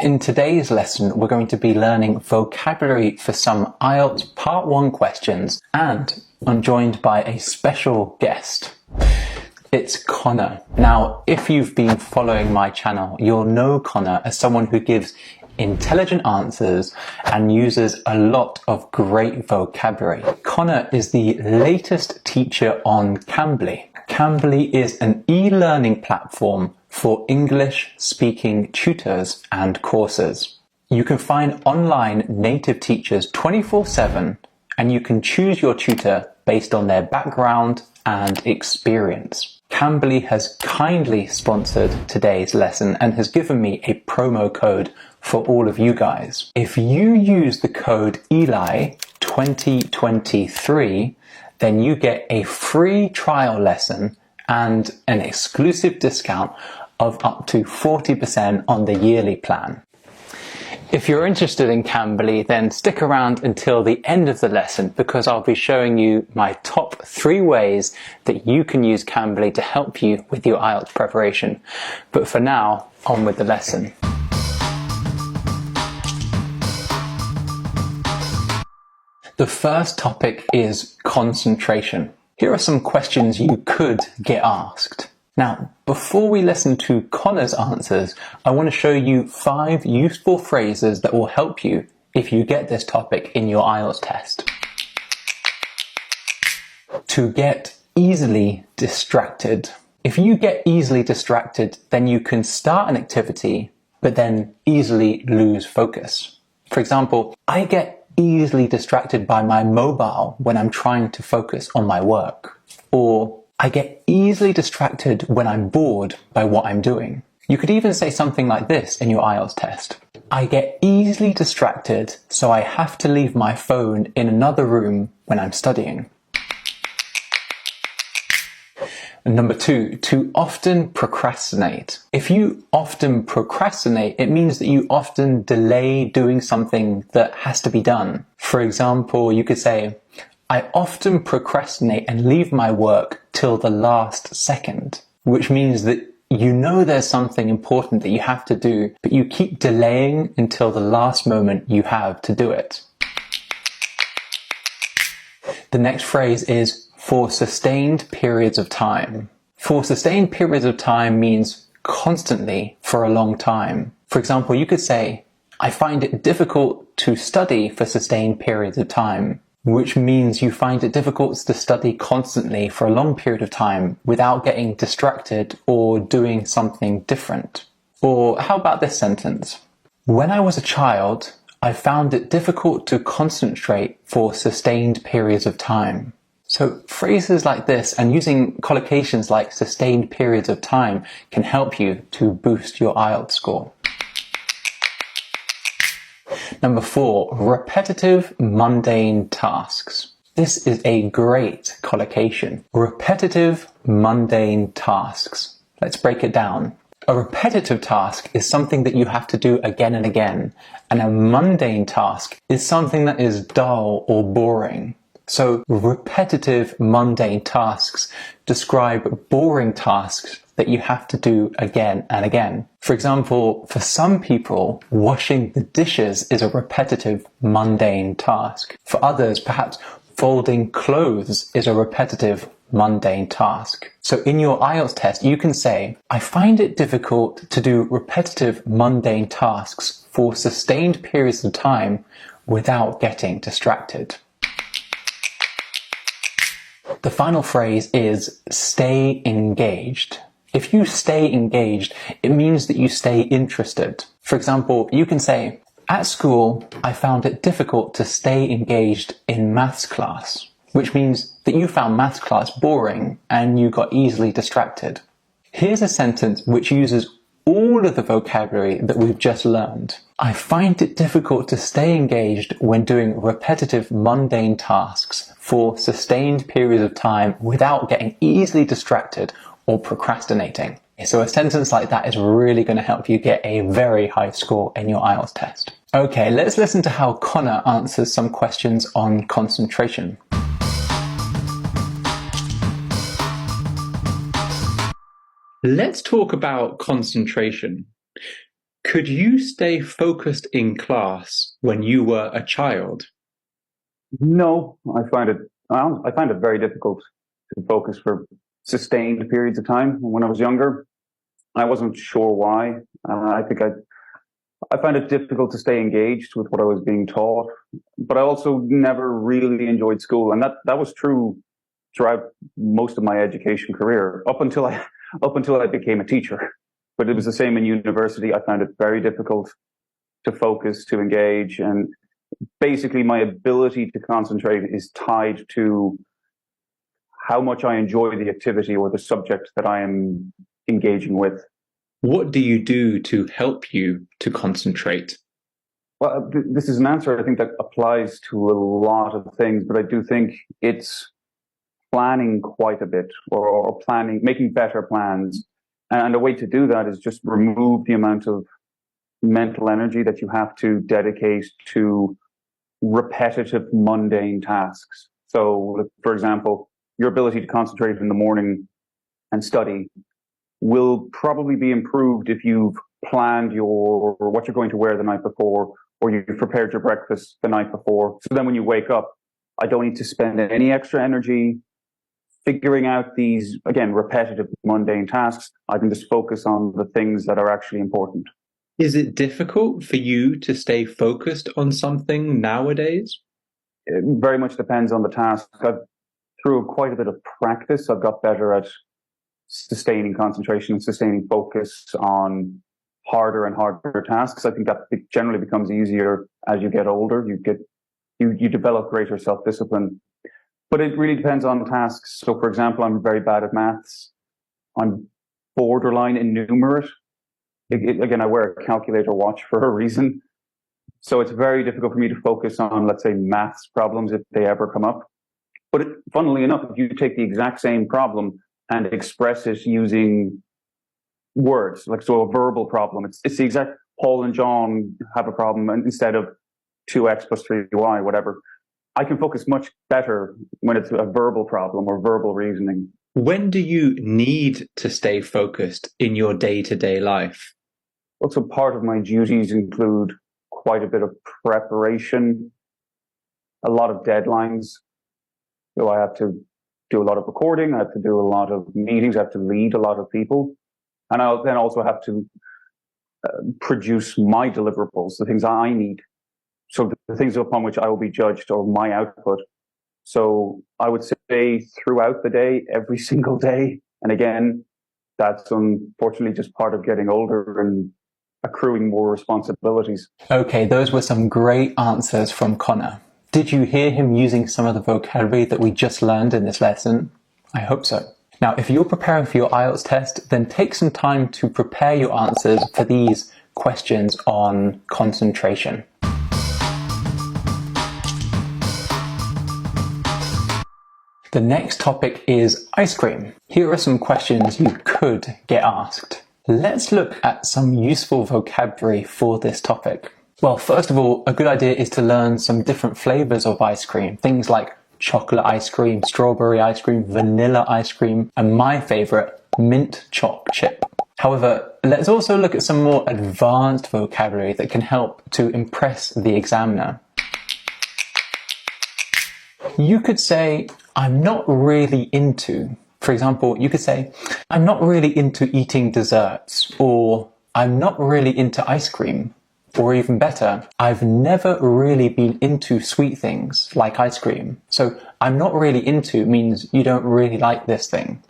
In today's lesson, we're going to be learning vocabulary for some IELTS Part 1 questions, and I'm joined by a special guest. It's Connor. Now, if you've been following my channel, you'll know Connor as someone who gives intelligent answers and uses a lot of great vocabulary. Connor is the latest teacher on Cambly. Cambly is an e-learning platform for English-speaking tutors and courses. You can find online native teachers 24/7, and you can choose your tutor based on their background and experience. Cambly has kindly sponsored today's lesson and has given me a promo code for all of you guys. If you use the code ELI2023, then you get a free trial lesson and an exclusive discount of up to 40% on the yearly plan. If you're interested in Cambly, then stick around until the end of the lesson, because I'll be showing you my top 3 ways that you can use Cambly to help you with your IELTS preparation. But for now, on with the lesson. The first topic is concentration. Here are some questions you could get asked. Now, before we listen to Connor's answers, I want to show you 5 useful phrases that will help you if you get this topic in your IELTS test. To get easily distracted. If you get easily distracted, then you can start an activity, but then easily lose focus. For example, I get easily distracted by my mobile when I'm trying to focus on my work. Or I get easily distracted when I'm bored by what I'm doing. You could even say something like this in your IELTS test. I get easily distracted, so I have to leave my phone in another room when I'm studying. And number 2, to often procrastinate. If you often procrastinate, it means that you often delay doing something that has to be done. For example, you could say, I often procrastinate and leave my work till the last second, which means that you know there's something important that you have to do, but you keep delaying until the last moment you have to do it. The next phrase is for sustained periods of time. For sustained periods of time means constantly for a long time. For example, you could say, I find it difficult to study for sustained periods of time, which means you find it difficult to study constantly for a long period of time without getting distracted or doing something different. Or how about this sentence? When I was a child, I found it difficult to concentrate for sustained periods of time. So phrases like this and using collocations like sustained periods of time can help you to boost your IELTS score. Number 4, repetitive mundane tasks. This is a great collocation. Repetitive mundane tasks. Let's break it down. A repetitive task is something that you have to do again and again, and a mundane task is something that is dull or boring. So repetitive mundane tasks describe boring tasks that you have to do again and again. For example, for some people, washing the dishes is a repetitive mundane task. For others, perhaps folding clothes is a repetitive mundane task. So in your IELTS test, you can say, I find it difficult to do repetitive mundane tasks for sustained periods of time without getting distracted. The final phrase is stay engaged. If you stay engaged, it means that you stay interested. For example, you can say, at school, I found it difficult to stay engaged in maths class, which means that you found maths class boring and you got easily distracted. Here's a sentence which uses all of the vocabulary that we've just learned. I find it difficult to stay engaged when doing repetitive mundane tasks for sustained periods of time without getting easily distracted or procrastinating. So a sentence like that is really going to help you get a very high score in your IELTS test. Okay, let's listen to how Connor answers some questions on concentration. Let's talk about concentration. Could you stay focused in class when you were a child? No, I find it very difficult to focus for sustained periods of time when I was younger. I wasn't sure why. I find it difficult to stay engaged with what I was being taught, but I also never really enjoyed school, and that was true throughout most of my education career up until I became a teacher. But it was the same in university. I found it very difficult to focus, to engage, and basically my ability to concentrate is tied to how much I enjoy the activity or the subject that I am engaging with. What do you do to help you to concentrate? Well, this is an answer I think that applies to a lot of things, but I do think it's planning quite a bit or planning, making better plans. And a way to do that is just remove the amount of mental energy that you have to dedicate to repetitive, mundane tasks. So, for example, your ability to concentrate in the morning and study will probably be improved if you've planned what you're going to wear the night before, or you've prepared your breakfast the night before. So then when you wake up, I don't need to spend any extra energy figuring out these, again, repetitive, mundane tasks. I can just focus on the things that are actually important. Is it difficult for you to stay focused on something nowadays? It very much depends on the task. Through quite a bit of practice, I've got better at sustaining concentration and sustaining focus on harder and harder tasks. I think that it generally becomes easier as you get older. You develop greater self-discipline. But it really depends on tasks. So, for example, I'm very bad at maths. I'm borderline innumerate. Again, I wear a calculator watch for a reason. So it's very difficult for me to focus on, let's say, maths problems if they ever come up. But funnily enough, if you take the exact same problem and express it using words, like so a verbal problem, it's the exact Paul and John have a problem, and instead of 2x plus 3y, whatever. I can focus much better when it's a verbal problem or verbal reasoning. When do you need to stay focused in your day-to-day life? Also, part of my duties include quite a bit of preparation, a lot of deadlines. So I have to do a lot of recording, I have to do a lot of meetings, I have to lead a lot of people. And I'll then also have to produce my deliverables, the things I need. So the things upon which I will be judged or my output. So I would say throughout the day, every single day. And again, that's unfortunately just part of getting older and accruing more responsibilities. Okay, those were some great answers from Connor. Did you hear him using some of the vocabulary that we just learned in this lesson? I hope so. Now, if you're preparing for your IELTS test, then take some time to prepare your answers for these questions on concentration. The next topic is ice cream. Here are some questions you could get asked. Let's look at some useful vocabulary for this topic. Well, first of all, a good idea is to learn some different flavors of ice cream. Things like chocolate ice cream, strawberry ice cream, vanilla ice cream, and my favorite, mint choc chip. However, let's also look at some more advanced vocabulary that can help to impress the examiner. You could say, I'm not really into. For example, you could say, I'm not really into eating desserts, or I'm not really into ice cream. Or even better, I've never really been into sweet things like ice cream. So I'm not really into means you don't really like this thing.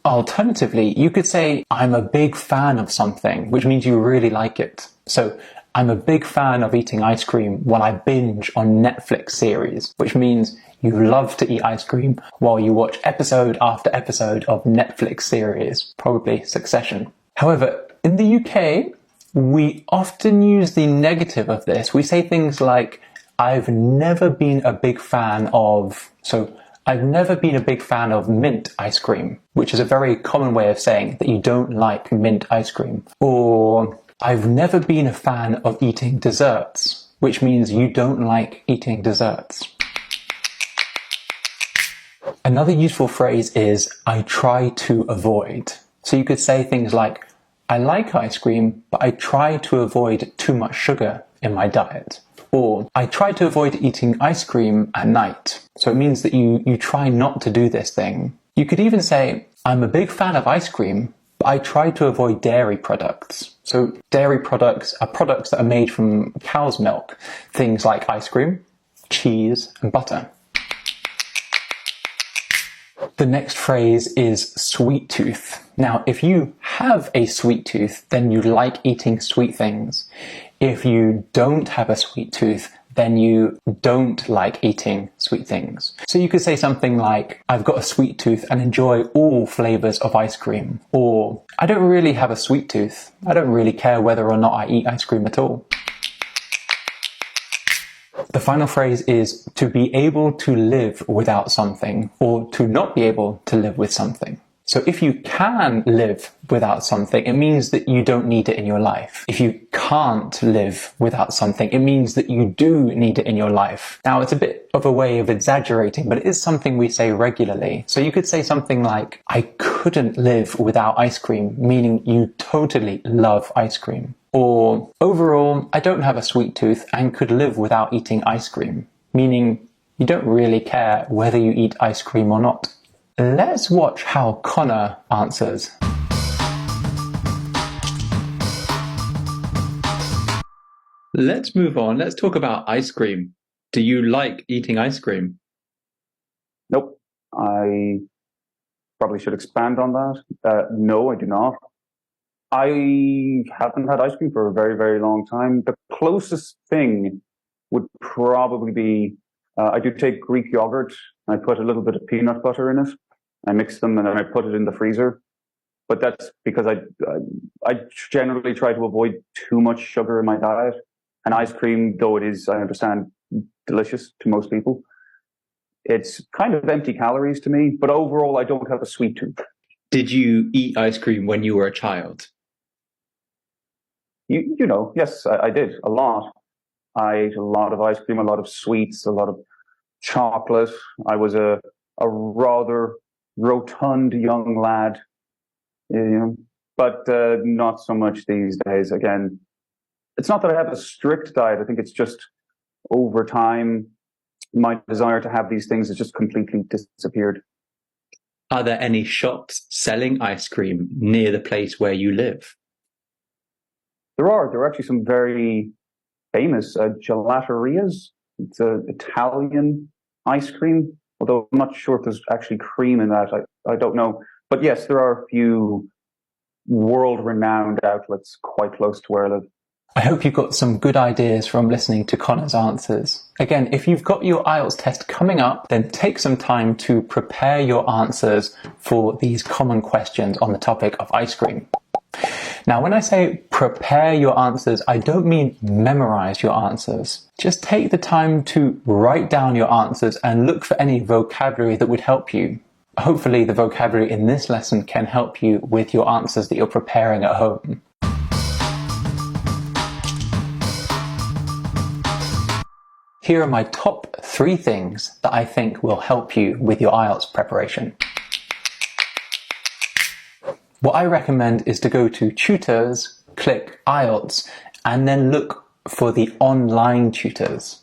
Alternatively, you could say, I'm a big fan of something, which means you really like it. So I'm a big fan of eating ice cream when I binge on Netflix series, which means you love to eat ice cream while you watch episode after episode of Netflix series, probably Succession. However, in the UK, we often use the negative of this. We say things like, I've never been a big fan of, I've never been a big fan of mint ice cream, which is a very common way of saying that you don't like mint ice cream. Or, I've never been a fan of eating desserts, which means you don't like eating desserts. Another useful phrase is, I try to avoid. So you could say things like, I like ice cream, but I try to avoid too much sugar in my diet. Or I try to avoid eating ice cream at night. So it means that you try not to do this thing. You could even say, I'm a big fan of ice cream, but I try to avoid dairy products. So dairy products are products that are made from cow's milk. Things like ice cream, cheese, and butter. The next phrase is sweet tooth. Now, if you have a sweet tooth, then you like eating sweet things. If you don't have a sweet tooth, then you don't like eating sweet things. So you could say something like, I've got a sweet tooth and enjoy all flavors of ice cream. Or, I don't really have a sweet tooth. I don't really care whether or not I eat ice cream at all. The final phrase is to be able to live without something, or to not be able to live with something. So if you can live without something, it means that you don't need it in your life. If you can't live without something, it means that you do need it in your life. Now, it's a bit of a way of exaggerating, but it is something we say regularly. So you could say something like, I couldn't live without ice cream, meaning you totally love ice cream. Or, overall, I don't have a sweet tooth and could live without eating ice cream, meaning you don't really care whether you eat ice cream or not. Let's watch how Connor answers. Let's move on. Let's talk about ice cream. Do you like eating ice cream? Nope. I probably should expand on that. No, I do not. I haven't had ice cream for a very, very long time. The closest thing would probably be, I do take Greek yogurt, and I put a little bit of peanut butter in it. I mix them and then I put it in the freezer. But that's because I generally try to avoid too much sugar in my diet. And ice cream, though it is, I understand, delicious to most people, it's kind of empty calories to me. But overall, I don't have a sweet tooth. Did you eat ice cream when you were a child? You know, yes, I did a lot. I ate a lot of ice cream, a lot of sweets, a lot of chocolate. I was a rather rotund young lad, you know, but not so much these days. Again, it's not that I have a strict diet. I think it's just over time, my desire to have these things has just completely disappeared. Are there any shops selling ice cream near the place where you live? There are actually some very famous gelaterias. It's an Italian ice cream, although I'm not sure if there's actually cream in that. I don't know. But yes, there are a few world-renowned outlets quite close to where I live. I hope you got some good ideas from listening to Connor's answers. Again, if you've got your IELTS test coming up, then take some time to prepare your answers for these common questions on the topic of ice cream. Now, when I say prepare your answers, I don't mean memorize your answers. Just take the time to write down your answers and look for any vocabulary that would help you. Hopefully, the vocabulary in this lesson can help you with your answers that you're preparing at home. Here are my top 3 things that I think will help you with your IELTS preparation. What I recommend is to go to Tutors, click IELTS, and then look for the online tutors.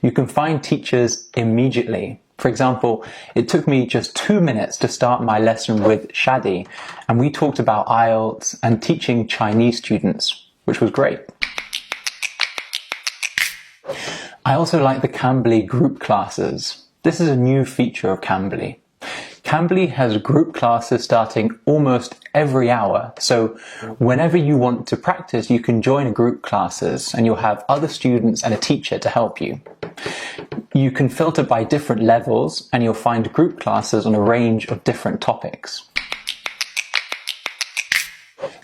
You can find teachers immediately. For example, it took me just 2 minutes to start my lesson with Shadi, and we talked about IELTS and teaching Chinese students, which was great. I also like the Cambly group classes. This is a new feature of Cambly. Cambly has group classes starting almost every hour. So whenever you want to practice, you can join group classes and you'll have other students and a teacher to help you. You can filter by different levels and you'll find group classes on a range of different topics.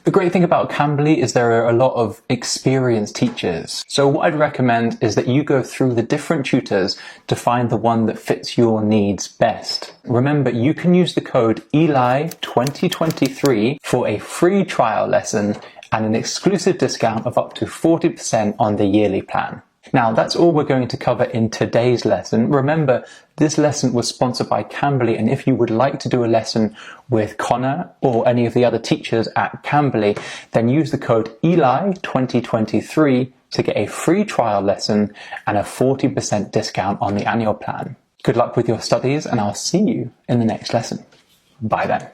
The great thing about Cambly is there are a lot of experienced teachers. So what I'd recommend is that you go through the different tutors to find the one that fits your needs best. Remember, you can use the code ELI2023 for a free trial lesson and an exclusive discount of up to 40% on the yearly plan. Now, that's all we're going to cover in today's lesson. Remember, this lesson was sponsored by Cambly, and if you would like to do a lesson with Connor or any of the other teachers at Cambly, then use the code ELI2023 to get a free trial lesson and a 40% discount on the annual plan. Good luck with your studies, and I'll see you in the next lesson. Bye then.